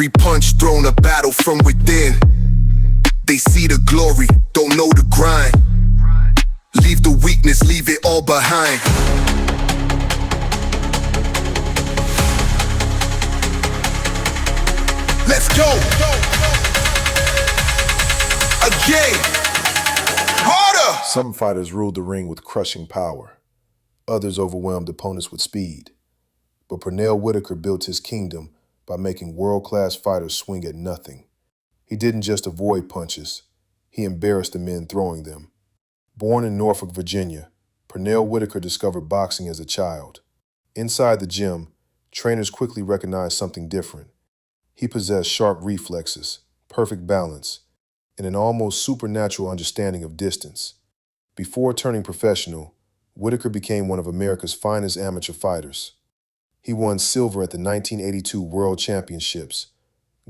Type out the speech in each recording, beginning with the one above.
Every punch thrown a battle from within. They see the glory, don't know the grind. Leave the weakness, leave it all behind. Let's go! Again! Harder! Some fighters ruled the ring with crushing power. Others overwhelmed opponents with speed. But Pernell Whitaker built his kingdom by making world-class fighters swing at nothing. He didn't just avoid punches, he embarrassed the men throwing them. Born in Norfolk, Virginia, Pernell Whitaker discovered boxing as a child. Inside the gym, trainers quickly recognized something different. He possessed sharp reflexes, perfect balance, and an almost supernatural understanding of distance. Before turning professional, Whitaker became one of America's finest amateur fighters. He won silver at the 1982 World Championships,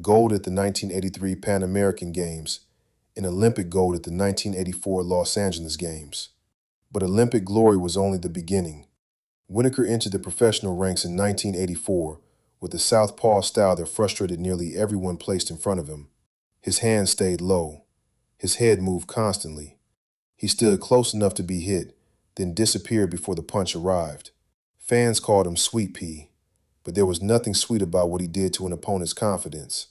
gold at the 1983 Pan American Games, and Olympic gold at the 1984 Los Angeles Games. But Olympic glory was only the beginning. Whitaker entered the professional ranks in 1984 with a southpaw style that frustrated nearly everyone placed in front of him. His hands stayed low. His head moved constantly. He stood close enough to be hit, then disappeared before the punch arrived. Fans called him Sweet Pea, but there was nothing sweet about what he did to an opponent's confidence.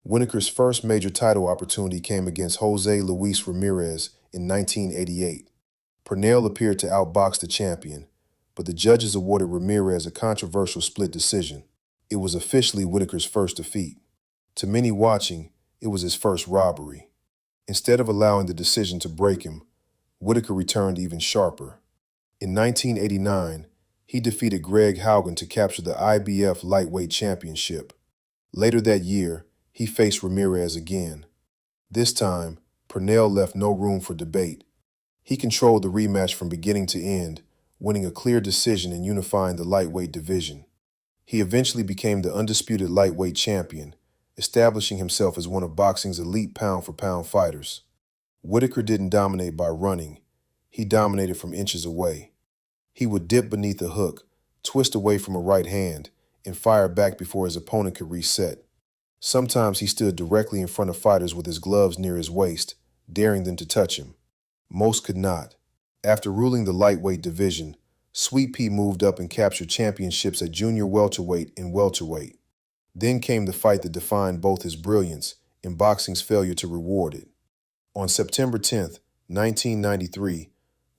Whitaker's first major title opportunity came against Jose Luis Ramirez in 1988. Pernell appeared to outbox the champion, but the judges awarded Ramirez a controversial split decision. It was officially Whitaker's first defeat. To many watching, it was his first robbery. Instead of allowing the decision to break him, Whitaker returned even sharper. In 1989, he defeated Greg Haugen to capture the IBF lightweight championship. Later that year, he faced Ramirez again. This time, Pernell left no room for debate. He controlled the rematch from beginning to end, winning a clear decision and unifying the lightweight division. He eventually became the undisputed lightweight champion, establishing himself as one of boxing's elite pound-for-pound fighters. Whitaker didn't dominate by running. He dominated from inches away. He would dip beneath a hook, twist away from a right hand, and fire back before his opponent could reset. Sometimes he stood directly in front of fighters with his gloves near his waist, daring them to touch him. Most could not. After ruling the lightweight division, Sweet Pea moved up and captured championships at junior welterweight and welterweight. Then came the fight that defined both his brilliance and boxing's failure to reward it. On September 10, 1993,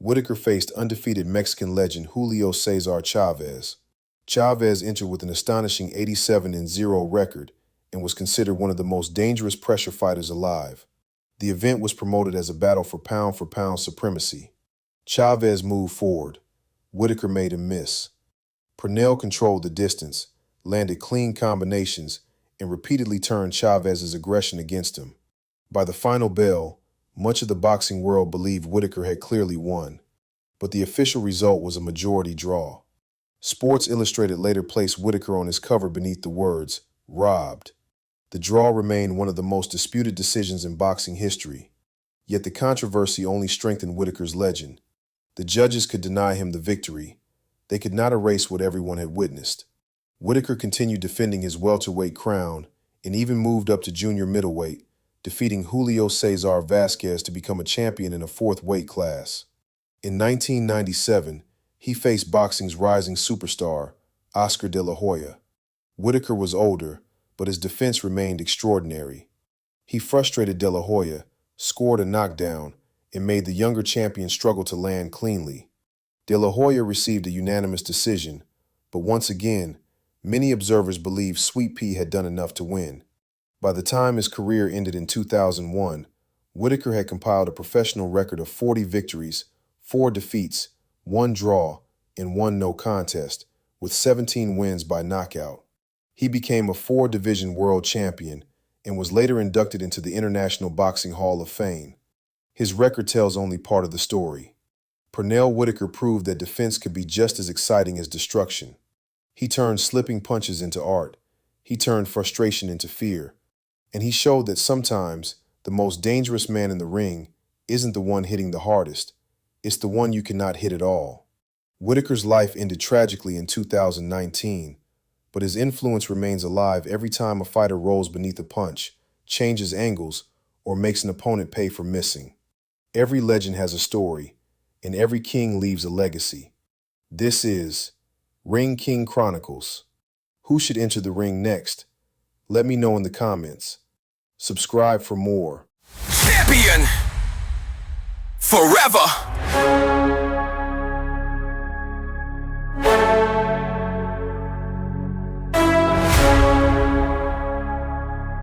Whitaker faced undefeated Mexican legend Julio César Chávez. Chavez entered with an astonishing 87-0 record and was considered one of the most dangerous pressure fighters alive. The event was promoted as a battle for pound supremacy. Chavez moved forward. Whitaker made him miss. Pernell controlled the distance, landed clean combinations, and repeatedly turned Chavez's aggression against him. By the final bell, much of the boxing world believed Whitaker had clearly won, but the official result was a majority draw. Sports Illustrated later placed Whitaker on his cover beneath the words, "Robbed." The draw remained one of the most disputed decisions in boxing history. Yet the controversy only strengthened Whitaker's legend. The judges could deny him the victory. They could not erase what everyone had witnessed. Whitaker continued defending his welterweight crown and even moved up to junior middleweight, defeating Julio César Vázquez to become a champion in a fourth weight class. In 1997, he faced boxing's rising superstar, Oscar De La Hoya. Whitaker was older, but his defense remained extraordinary. He frustrated De La Hoya, scored a knockdown, and made the younger champion struggle to land cleanly. De La Hoya received a unanimous decision, but once again, many observers believed Sweet Pea had done enough to win. By the time his career ended in 2001, Whitaker had compiled a professional record of 40 victories, 4 defeats, 1 draw, and 1 no contest, with 17 wins by knockout. He became a 4-division world champion and was later inducted into the International Boxing Hall of Fame. His record tells only part of the story. Pernell Whitaker proved that defense could be just as exciting as destruction. He turned slipping punches into art. He turned frustration into fear. And he showed that sometimes the most dangerous man in the ring isn't the one hitting the hardest. It's the one you cannot hit at all. Whitaker's life ended tragically in 2019, but his influence remains alive every time a fighter rolls beneath a punch, changes angles, or makes an opponent pay for missing. Every legend has a story, and every king leaves a legacy. This is Ring King Chronicles. Who should enter the ring next? Let me know in the comments. Subscribe for more. Champion forever.